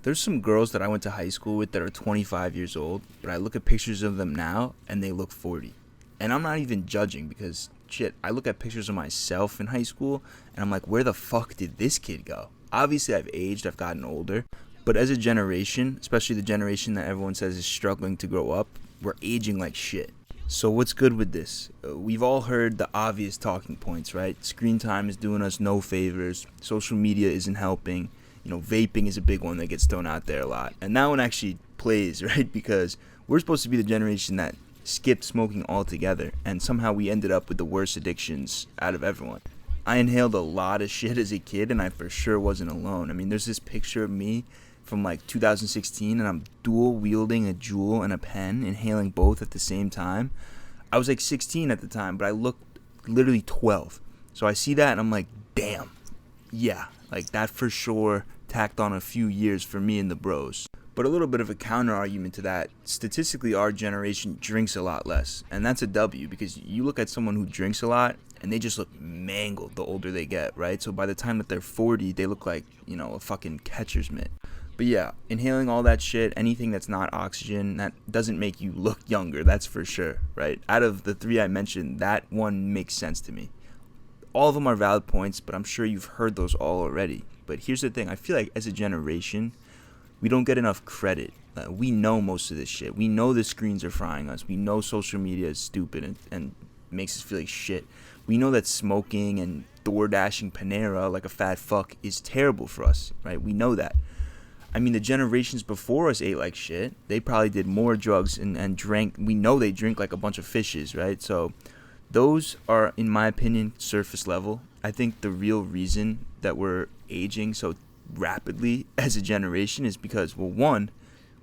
There's some girls that I went to high school with that are 25 years old, but I look at pictures of them now and they look 40. And I'm not even judging because, shit, I look at pictures of myself in high school and I'm like, where the fuck did this kid go? Obviously, I've aged, I've gotten older, but as a generation, especially the generation that everyone says is struggling to grow up, we're aging like shit. So what's good with this? We've all heard the obvious talking points, right? Screen time is doing us no favors. Social media isn't helping. Vaping is a big one that gets thrown out there a lot. And that one actually plays, right? Because we're supposed to be the generation that skipped smoking altogether. And somehow we ended up with the worst addictions out of everyone. I inhaled a lot of shit as a kid, and I for sure wasn't alone. I mean, there's this picture of me from like 2016, and I'm dual wielding a Juul and a pen, inhaling both at the same time. I was like 16 at the time, but I looked literally 12. So I see that and I'm like, damn, yeah, like that for sure tacked on a few years for me and the bros. But a little bit of a counter argument to that, statistically our generation drinks a lot less, and that's a W, because you look at someone who drinks a lot and they just look mangled the older they get, right? So by the time that they're 40, they look like, a fucking catcher's mitt. But yeah, inhaling all that shit, anything that's not oxygen, that doesn't make you look younger, that's for sure, right? Out of the three I mentioned, that one makes sense to me. All of them are valid points, but I'm sure you've heard those all already. But here's the thing, I feel like as a generation, we don't get enough credit. We know most of this shit. We know the screens are frying us. We know social media is stupid and makes us feel like shit. We know that smoking and door dashing Panera like a fat fuck is terrible for us, right? We know that. I mean, the generations before us ate like shit. They probably did more drugs and drank. We know they drink like a bunch of fishes, right? So those are, in my opinion, surface level. I think the real reason that we're aging so rapidly as a generation is because, well, one,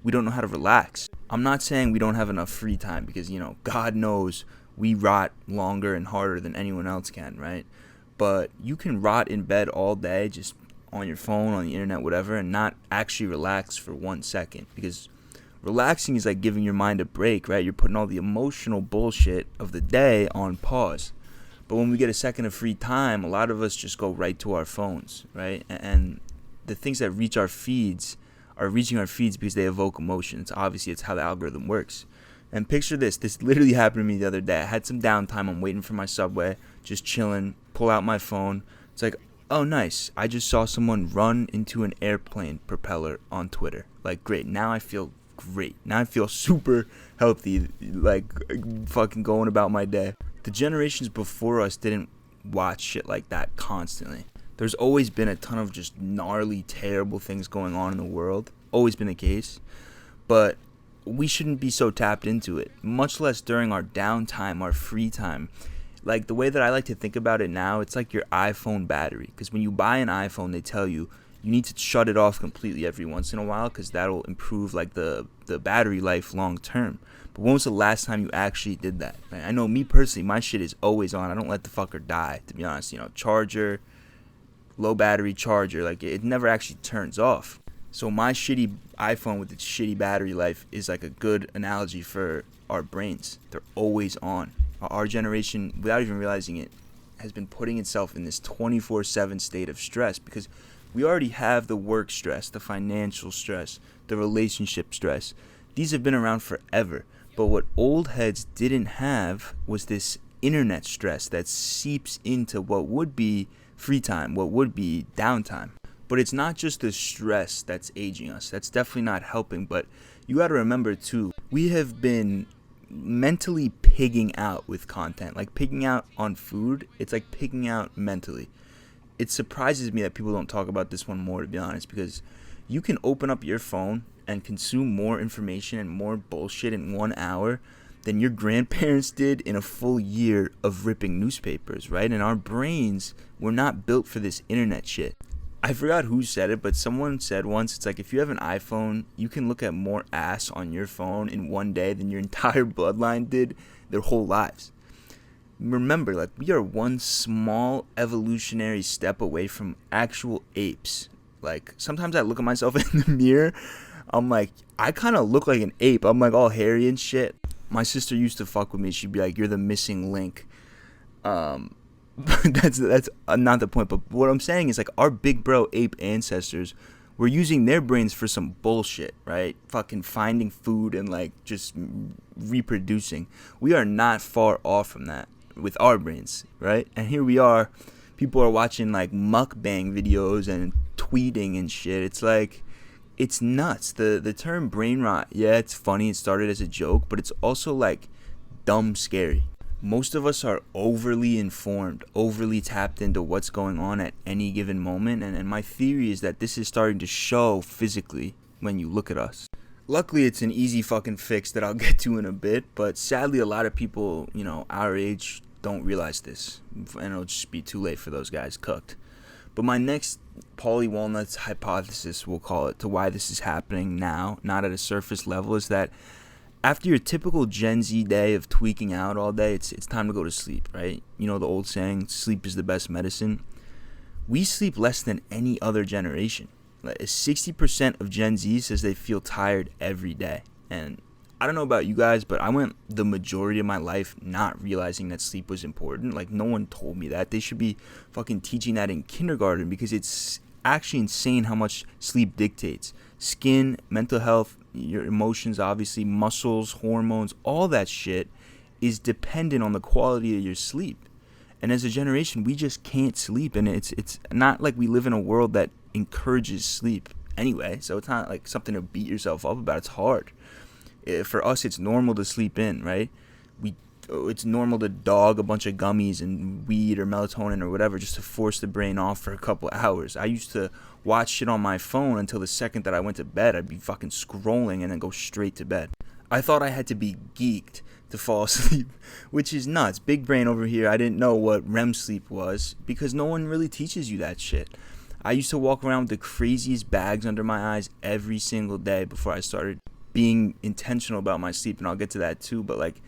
we don't know how to relax. I'm not saying we don't have enough free time because, God knows we rot longer and harder than anyone else can, right? But you can rot in bed all day just on your phone, on the internet, whatever, and not actually relax for 1 second, because relaxing is like giving your mind a break, right? You're putting all the emotional bullshit of the day on pause. But when we get a second of free time, a lot of us just go right to our phones, right? And the things that reach our feeds are reaching our feeds because they evoke emotion. It's how the algorithm works. And picture this literally happened to me the other day. I had some downtime, I'm waiting for my subway, just chilling, pull out my phone. It's like, oh, nice. I just saw someone run into an airplane propeller on Twitter. Like, great. Now I feel great. Now I feel super healthy, like fucking going about my day. The generations before us didn't watch shit like that constantly. There's always been a ton of just gnarly, terrible things going on in the world. Always been the case. But we shouldn't be so tapped into it, much less during our downtime, our free time. Like, the way that I like to think about it now, it's like your iPhone battery. Because when you buy an iPhone, they tell you need to shut it off completely every once in a while because that'll improve, like, the battery life long term. But when was the last time you actually did that? Like, I know me personally, my shit is always on. I don't let the fucker die, to be honest. Charger, low battery charger, like, it never actually turns off. So my shitty iPhone with its shitty battery life is like a good analogy for our brains. They're always on. Our generation, without even realizing it, has been putting itself in this 24/7 state of stress because we already have the work stress, the financial stress, the relationship stress. These have been around forever. But what old heads didn't have was this internet stress that seeps into what would be free time, what would be downtime. But it's not just the stress that's aging us. That's definitely not helping. But you got to remember, too, we have been mentally pigging out with content. Like pigging out on food, it's like pigging out mentally. It surprises me that people don't talk about this one more, to be honest, because you can open up your phone and consume more information and more bullshit in 1 hour than your grandparents did in a full year of ripping newspapers, right? And our brains were not built for this internet shit. I forgot who said it, but someone said once, it's like if you have an iPhone, you can look at more ass on your phone in one day than your entire bloodline did their whole lives. Remember, like, we are one small evolutionary step away from actual apes. Like, sometimes I look at myself in the mirror, I'm like, I kind of look like an ape. I'm like all hairy and shit. My sister used to fuck with me. She'd be like, you're the missing link. That's not the point. But what I'm saying is, like, our big bro ape ancestors we're using their brains for some bullshit, right? Fucking finding food and like just reproducing. We are not far off from that with our brains, right? And here we are, people are watching like mukbang videos and tweeting and shit. It's like, it's nuts. The term brain rot, yeah, it's funny, it started as a joke, but it's also like dumb scary. Most of us are overly informed, overly tapped into what's going on at any given moment, and my theory is that this is starting to show physically when you look at us. Luckily, it's an easy fucking fix that I'll get to in a bit, but sadly a lot of people, our age don't realize this, and it'll just be too late for those guys, cooked. But my next Pauly Walnuts hypothesis, we'll call it, to why this is happening now, not at a surface level, is that after your typical Gen Z day of tweaking out all day, it's time to go to sleep, right? You know the old saying, sleep is the best medicine. We sleep less than any other generation. Like 60% of Gen Z says they feel tired every day. And I don't know about you guys, but I went the majority of my life not realizing that sleep was important. Like, no one told me that. They should be fucking teaching that in kindergarten, because it's actually insane how much sleep dictates. Skin, mental health, your emotions, obviously, muscles, hormones, all that shit is dependent on the quality of your sleep. And as a generation, we just can't sleep, and it's not like we live in a world that encourages sleep anyway, so it's not like something to beat yourself up about. It's hard. For us, it's normal to sleep in, right? It's normal to dog a bunch of gummies and weed or melatonin or whatever just to force the brain off for a couple hours. I used to watch shit on my phone until the second that I went to bed. I'd be fucking scrolling and then go straight to bed. I thought I had to be geeked to fall asleep, which is nuts. Big brain over here. I didn't know what REM sleep was because no one really teaches you that shit. I used to walk around with the craziest bags under my eyes every single day before I started being intentional about my sleep, and I'll get to that too. But like,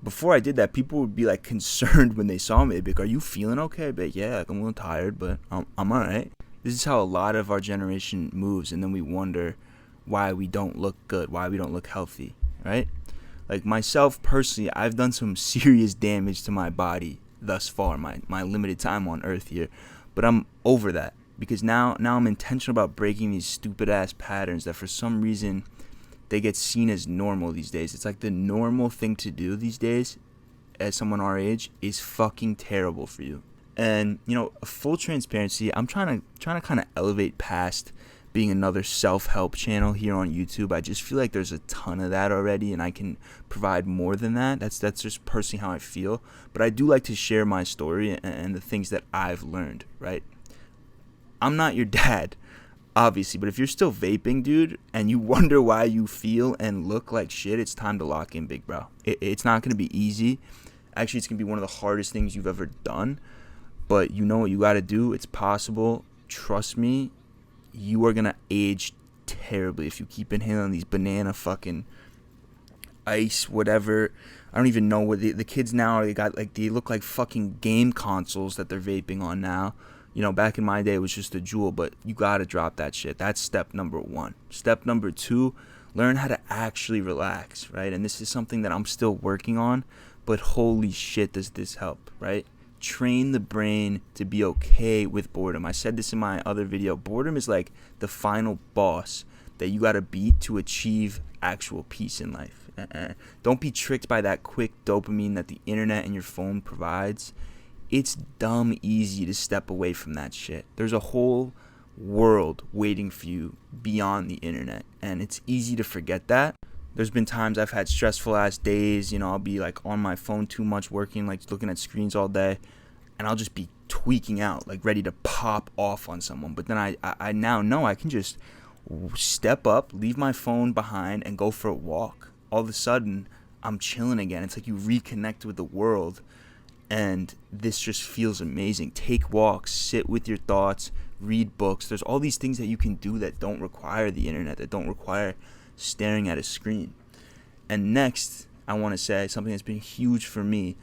before I did that, people would be like concerned when they saw me. They'd be like, "Are you feeling okay?" But yeah, like, I'm a little tired, but I'm alright. This is how a lot of our generation moves, and then we wonder why we don't look good, why we don't look healthy, right? Like myself personally, I've done some serious damage to my body thus far, my limited time on earth here, but I'm over that, because now I'm intentional about breaking these stupid ass patterns that for some reason they get seen as normal these days. It's like the normal thing to do these days as someone our age is fucking terrible for you. And full transparency, I'm trying to kind of elevate past being another self-help channel here on YouTube. I just feel like there's a ton of that already, and I can provide more than that. That's just personally how I feel. But I do like to share my story and the things that I've learned, right? I'm not your dad, obviously, but if you're still vaping, dude, and you wonder why you feel and look like shit, it's time to lock in, big bro. It's not going to be easy. Actually, it's going to be one of the hardest things you've ever done. But you know what you got to do. It's possible. Trust me, you are going to age terribly if you keep inhaling these banana fucking ice, whatever. I don't even know what the kids now, they look like fucking game consoles that they're vaping on now. Back in my day, it was just a Juul, but you got to drop that shit. That's step number 1. Step number 2, learn how to actually relax, right? And this is something that I'm still working on, but holy shit, does this help, right? Train the brain to be okay with boredom. I said this in my other video. Boredom is like the final boss that you got to beat to achieve actual peace in life. Don't be tricked by that quick dopamine that the internet and your phone provides. It's dumb easy to step away from that shit. There's a whole world waiting for you beyond the internet, and it's easy to forget that. There's been times I've had stressful ass days, I'll be like on my phone too much, working, like looking at screens all day, and I'll just be tweaking out, like ready to pop off on someone. But then I now know I can just step up, leave my phone behind, and go for a walk. All of a sudden, I'm chilling again. It's like you reconnect with the world. And this just feels amazing. Take walks, sit with your thoughts, read books. There's all these things that you can do that don't require the internet, that don't require staring at a screen. And next, I want to say something that's been huge for me.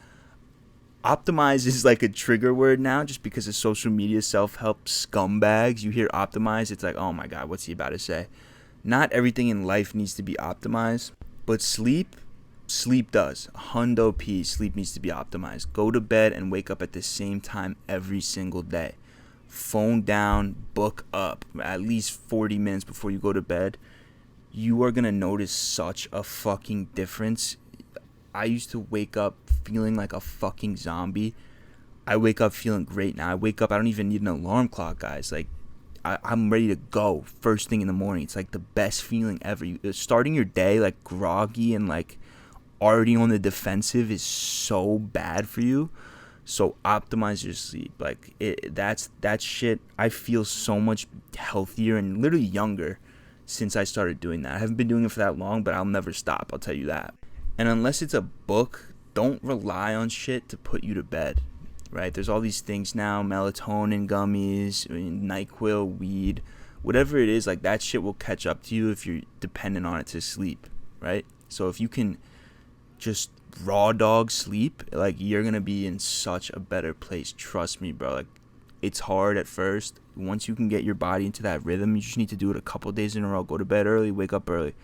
Optimize is like a trigger word now just because of social media self-help scumbags. You hear optimize, it's like, oh my God, what's he about to say? Not everything in life needs to be optimized, but sleep does. Hundo P, sleep needs to be optimized. Go to bed and wake up at the same time every single day. phone down, book up at least 40 minutes before you go to bed, you are gonna notice such a fucking difference. I used to wake up feeling like a fucking zombie. I wake up feeling great now. I wake up, I don't even need an alarm clock, guys. Like, I'm ready to go first thing in the morning. It's like the best feeling ever. Starting your day like groggy and like already on the defensive is so bad for you. So optimize your sleep. Like, that's that shit. I feel so much healthier and literally younger since I started doing that. I haven't been doing it for that long, but I'll never stop, I'll tell you that. And unless it's a book, don't rely on shit to put you to bed, right? There's all these things now, melatonin gummies, NyQuil, weed, whatever it is, like that shit will catch up to you if you're dependent on it to sleep, right? So if you can just raw dog sleep, like, you're gonna be in such a better place. Trust me, bro. Like, it's hard at first. Once you can get your body into that rhythm, you just need to do it a couple days in a row. Go to bed early, wake up early.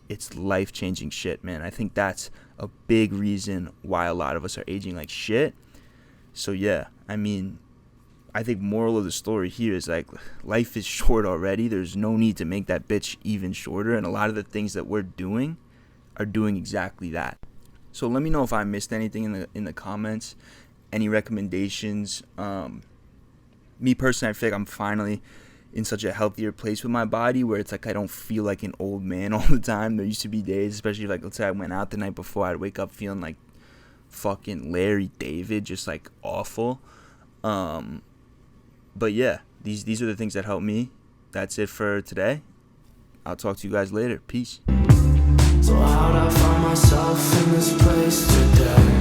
It's life-changing shit, man. I think that's a big reason why a lot of us are aging like shit. So yeah, I mean, I think moral of the story here is, like, life is short already. There's no need to make that bitch even shorter, and a lot of the things that we're doing are doing exactly that. So let me know if I missed anything in the comments, any recommendations. Me personally, I feel like I'm finally in such a healthier place with my body where it's like I don't feel like an old man all the time. There used to be days, especially like, let's say I went out the night before, I'd wake up feeling like fucking Larry David, just like awful. But yeah, these are the things that help me. That's it for today. I'll talk to you guys later. Peace. So how'd I find myself in this place today?